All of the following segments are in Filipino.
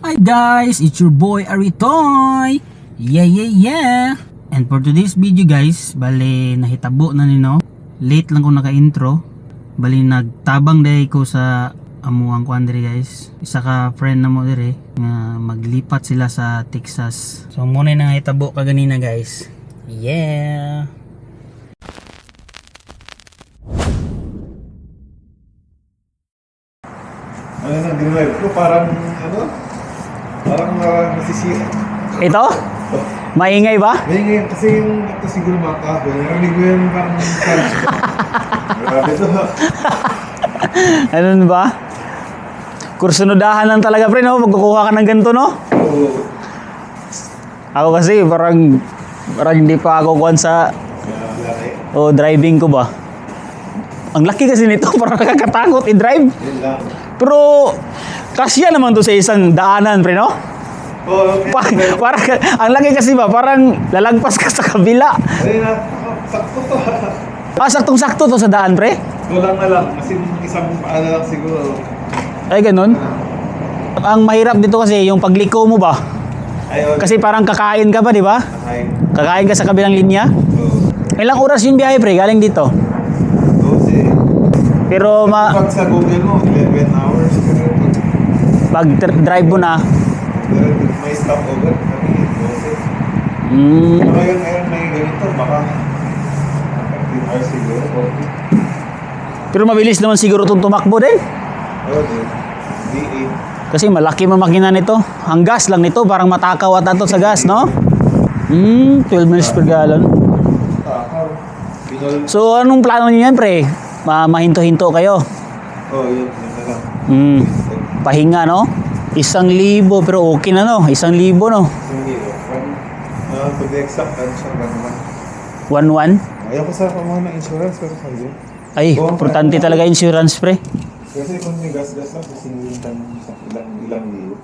Hi guys, it's your boy Aritoy. Yeah. And for today's video guys, bali nahitabo na nino. Late lang ko naka-intro. Bali nagtabang day ko sa amuang kuandre guys. Isa ka friend na mo dire nga maglipat sila sa Texas. So muna na nahitabo kaganina guys. Yeah. Ano na, dinlive ko, parang nasisira. Ito? Maingay ba? May ngayon, kasi yung ito siguro makakahoy. Narinig mo yun parang charge ko. Grabe ito ha. Ano ba? Kursunodahan lang talaga pre no? Magkukuha ka ng ganito no? Oo. Ako kasi parang hindi pa ako kuhan sa driving ko ba. Ang laki kasi nito, parang nakakatakot i-drive. Yun lang. Pero kasya naman to sa isang daanan pre no? Oo, Parang ang laki kasi ba, parang lalagpas ka sa kabila. ayun na, sakto to ha. Saktong-sakto to sa daan pre. Kulang na lang, kasi isang paano lang siguro. Ay ganun. Ang mahirap dito kasi yung pagliko mo ba. Ayun. Kasi parang kakain ka pa di ba? Nakain. Kakain ka sa kabilang linya. Oo. Ilang oras yung biyahe pre galing dito? 12. Pero Pag sa Google mo, 11 hours. pag drive mo na, May stopover, kami 12. Ngayon may ganito, baka 15 hours siguro. pero mabilis naman siguro itong tumakbo din. Oo, D8. Kasi malaki makina nito. Ang gas lang nito, parang matakaw at ato sa gas, no? 12 miles per gallon. Takaw. Pinol. So, anong plano niyo yan, pre? Mahinto-hinto kayo. Oo, yun na lang. Pahinga, no? 1,000, pero okay na, no? 1,000, no? Hindi, to be exact, ano siya, 1,1? Ayaw ko sa pamahan ng insurance, pero sabi. Ay, importante talaga insurance, pre. Kasi kung may gas-gas lang, sisingitan sa ilang liyo.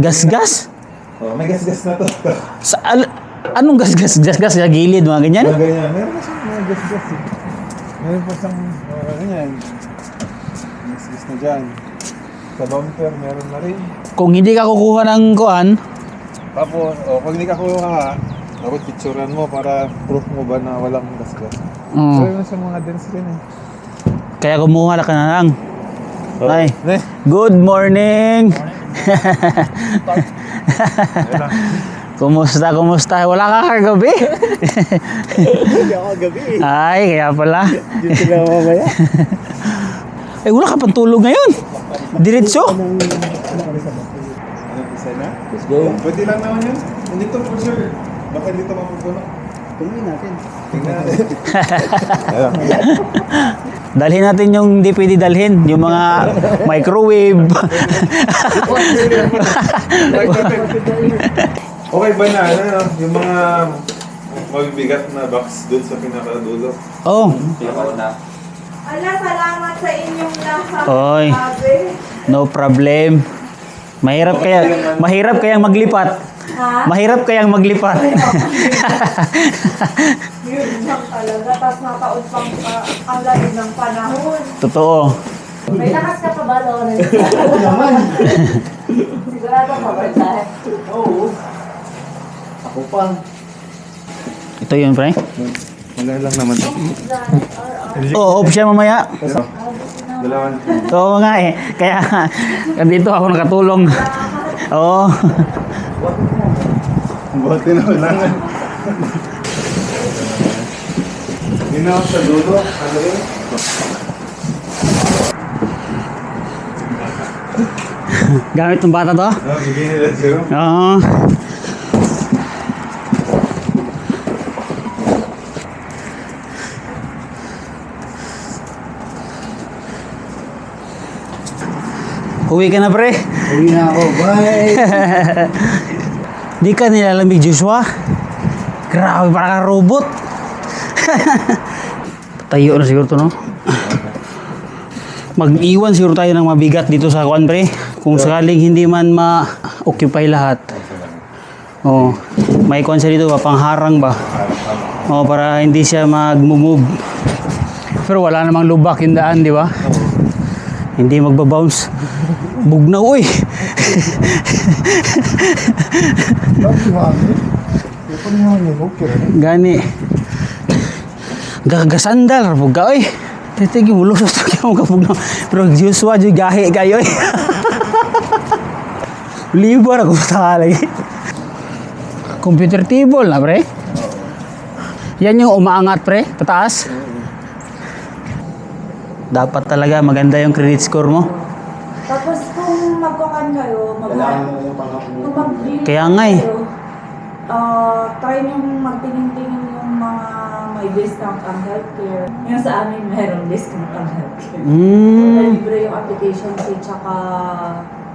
Gas-gas? Oh, may gas-gas na to. Anong gas-gas? Gas-gas sa gilid, mga ganyan? Mga ganyan. Meron pa siyang mga gas-gas eh. Meron pa siyang, ganyan. Gas-gas na dyan. Sa bumper, meron na rin. Kung hindi ka kukuha ng kuhan, Tapos, pag hindi ka kuha, dapat picturean mo para proof mo ba na walang gas-gas. Meron na siyang mga dents rin eh. kaya kumuha ka na lang. Ay, Ne? good morning! Kumusta? Wala ka kagabi? Hindi ako gabi eh. Ay, kaya pala. Dito sila mamaya. Wala ka pang tulog ngayon. Diretso? Anong isa na? Let's go. Pwede lang naman yun. Nandito po sir. Baka dito mapupuno. Tingnan natin. Dalhin natin yung hindi pwede dalhin. Yung mga microwave. Okay ba na yung mga mabibigat na box doon sa pinakadulo? Oh, Ala, salamat sa inyong lahat. Oy. Grabe. no problem. Mahirap kayang maglipat. Ha? Mahirap kayang maglipat. Yun lang talaga. Tapos nakaon pang ang lamig ng panahon. Totoo. May lakas ka pa ba, Lawrence? Oo naman. Sigurado ka ba tayo? Oo. Ako pa. Ito yun, pre. Wala lang naman. Oo, off siya mamaya. Dalawan. Oo nga eh. Kaya dito ako nakatulong. Oo. Buti na kailangan. Yun na ako sa dulo. Ano yun? Gamit ng bata to? Bigyan nila zero. Oo. Uwi ka na, pre. Uwi na ako. Bye! Di ka nilalamig, Joshua. Grabe, parang kang robot. Tayo na siguro to, no? Mag-iwan siguro tayo ng mabigat dito sa kuan, pre. Kung sakaling hindi man ma-occupy lahat. Oh, may kuan siya dito ba? Pangharang ba? Oh, para hindi siya mag-move. Pero wala namang lubak yung daan, di ba? Hindi magbabounce. Bugnaw, uy. Bakit mami? Kaya pa niya hangin, okay rin. Gani. Gagasandal buga oy. Titigi ulo sa mo kapugno. Pero Joshua jud gahi kayo oy. Libur ako sa lagi. Computer table na pre. Yan yung umaangat pre, pataas. Dapat talaga maganda yung credit score mo. Tapos kung magkukan kayo, Kaya nga eh. Try nyo magtingin-tingin yung mga may discount ang healthcare. Yung sa amin, mayroong discount ang healthcare. Libre yung application fee tsaka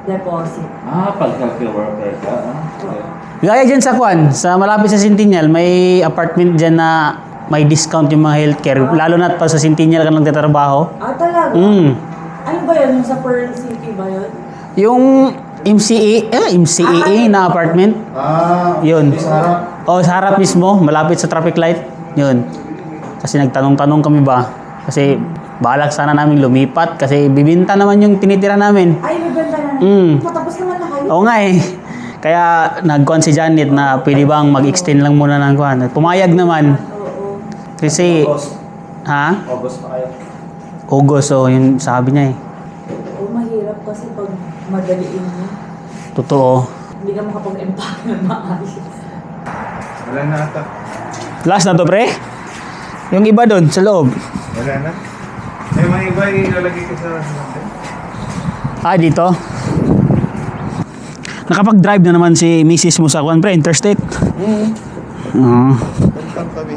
deposit. Pag healthcare worker ka, Gaya dyan sa Kwan, sa malapit sa Centennial, may apartment dyan na may discount yung mga healthcare. Lalo na pa sa Centennial ka nagtatrabaho. Talaga? Ano ba yun? Yung sa Pearl City ba yun? Yung MCEA na apartment. Yun. Sa harap mismo, malapit sa traffic light. Yun. Kasi nagtanong-tanong kami ba? Kasi balak sana namin lumipat kasi bibinta naman yung tinitira namin. Ay, bibenta na. Matapos naman na kayo. Oo nga eh. Kaya nagkuhan si Janet na pwede bang mag-extend lang muna ng kuhan. Pumayag naman. Oo. Kasi, ha? August pa kayo. August, so yun sabi niya eh. Oo, mahirap kasi pag madaliin mo. Totoo. Hindi ka makapag-impact ng maayos. Wala na ata. Last na to pre? Yung iba doon sa loob. Wala na. Eh, mga iba ilalagay ko sa Dito. Nakapag-drive na naman si Mrs. mo sa Kwan pre, interstate. Oo. Tantang kami.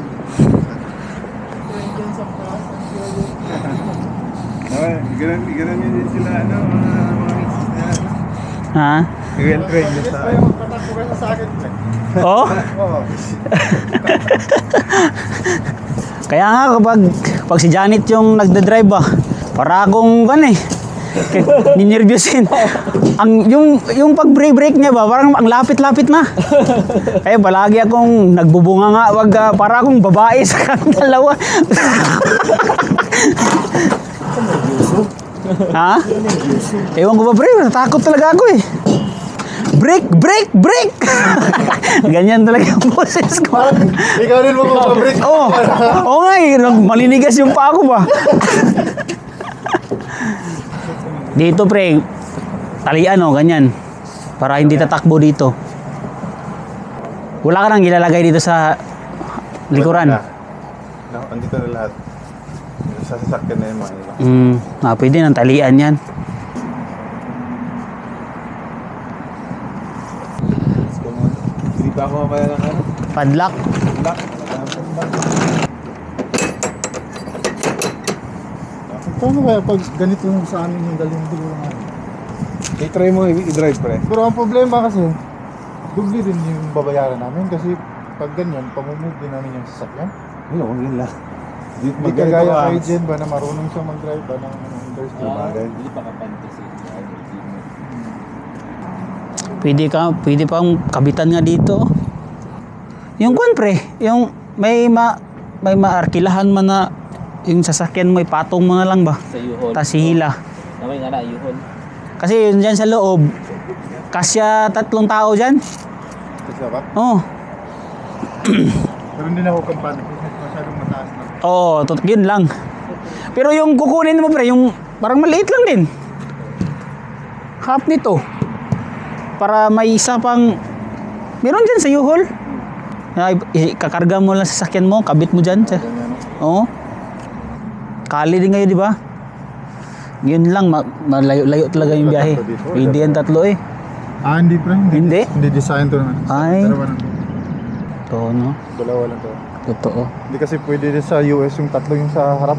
Ganun yun sila, mga misis na. Ha? Well-trained yun sa akin. Oh? Oo. Kaya nga pag si Janet yung nagda-drive ba, para akong ninervyusin. Yung pag-brake niya ba, parang ang lapit-lapit na. Kaya palagi akong nagbubunga nga, para akong babae sa kang dalawa. Ha? Ewan ko ba pre, natakot talaga ako eh. Break! Ganyan talaga yung boses ko. Ikaw rin mo mag-break. Oo nga eh, malinigas yung pa ako ba. Dito pre, talian ganyan. Para hindi tatakbo dito. Wala ka nang ilalagay dito sa likuran. Andito na lahat. Sasakyan na yung mga iba. Pwede ng talian yan. Hindi pa ako mamaya ng ano? Padlock. Lock. Paano kaya pag ganito yung sa amin yung daling tulungan? I-try mo i-drive pre. Pero ang problema kasi, dubli din yung babayaran namin kasi pag ganyan, pamumove din namin yung sasakyan. Yun lang. Hindi kagaya kay Jen ba na marunong siya mag-drive ba ng interstate. Hindi pa kapantasy. Pwede pang kabitan nga dito. Yung kwan pre, yung may maarkilahan man na yung sasakyan mo ipatong mo na lang ba? Sa U-Haul. Tas hihila. Namay nga na, U-Haul. Kasi yun dyan sa loob, kasya 3 tao dyan. Kasi ba? Oo. Pero hindi na ako kampante kasi masyadong mataas na. Oo, yun lang. Pero yung kukunin mo pre, yung parang maliit lang din. Half nito. Para may isa pang, meron dyan sa U-Haul. Kakarga mo lang sa sasakyan mo, kabit mo dyan. Oo. Kali din ngayon, di ba? Yun lang, malayo-layo talaga yung biyahe. Pwede yan 3 eh. Hindi pre. Hindi? Hindi design to naman. Ay. Dalawa lang. Totoo, no? Dalawa lang to. Totoo. Hindi kasi pwede din sa US yung 3 yung sa harap.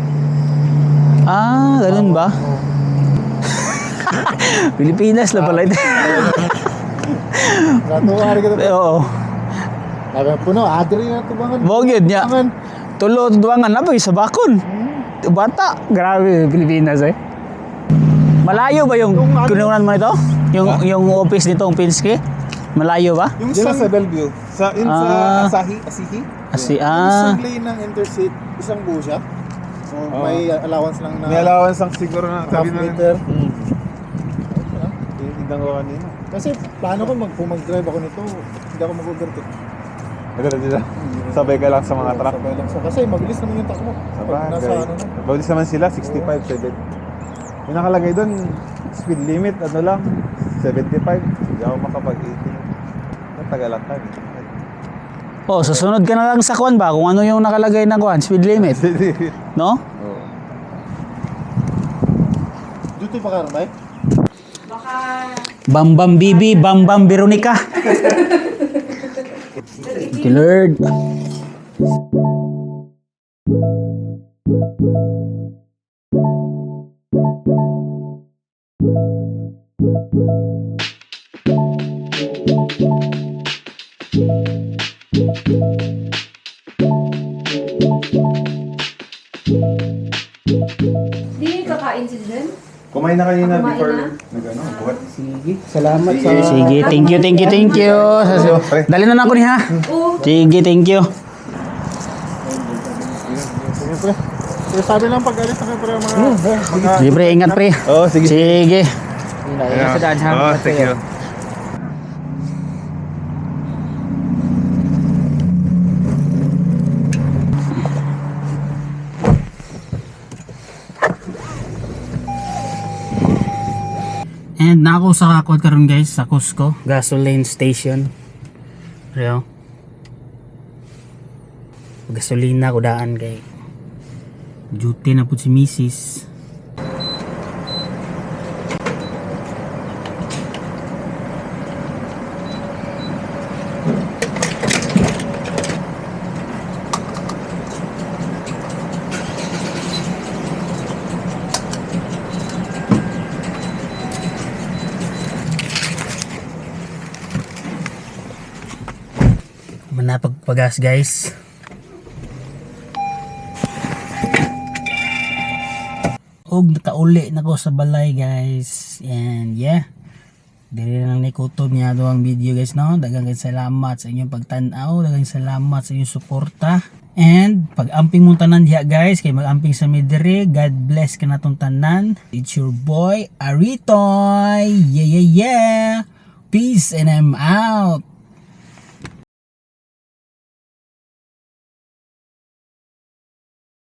Ganun ba? Pilipinas na pala ito. Natuwari ka to. Oo. Sabi puno, adri na ito bangan. Bogid niya. Tulo, duwangan na ba sa bakon? Bata. Grabe, Pilipinas eh. Malayo ba yung kinunan mo ito? Yung office nito, yung Pinsky? Malayo ba? Yung Diyan lang isang sa Bellevue. Sa Asihi. isang lane ng interstate, isang buo siya. So, may allowance lang na May allowance ang siguro na half sabi na. meter. Tignan ko kanina. Kasi plano ko kung mag-drive ako nito, hindi ako mag-overtake. Maganda dito. Sabay ka lang sa mga truck. Sabay lang kasi mabilis naman yung takbo. Pag nasa Sabagay. ano na. Mabilis naman sila, 65, 7. Yung nakalagay doon, speed limit, ano lang, 75. Hindi ako makapag-80. Matagal lang tayo. Oh, susunod ka na lang sa kwan ba? Kung ano yung nakalagay na kwan, speed limit. No? Oo. Duty pa ka, Mike? Baka Bambam Bibi, Bambam Veronica. Thank you, Lord. di kakain si Jen. Kumain na kanina Kumain before na? nag-ano, buhat. Sige, salamat Sige. Sige, thank you. Pre. Dali na ako ni ha. Oo. Sige, thank you. Sige, pre. Pero sabi lang pag-alis na kayo, pre, mga... Sige, pre, ingat pre. Oo, sige. Sige. Sa daan ha. Oo, thank you. And nako sa kakot karon guys sa Cusco gasoline station. Reo. Gasolina ko daan kay duty na po si Mrs. Manapagpagas guys. Og nakauli na ko sa balay guys. And yeah. Dili lang nikutob niya ang video guys no. Daghang salamat sa inyong pagtan-aw, daghang salamat sa inyong suporta. And pag-amping mo tanan diha guys, kay mag-amping sa midire. God bless ka natong tanan. It's your boy Aritoy. Yeah yeah yeah. Peace and I'm out.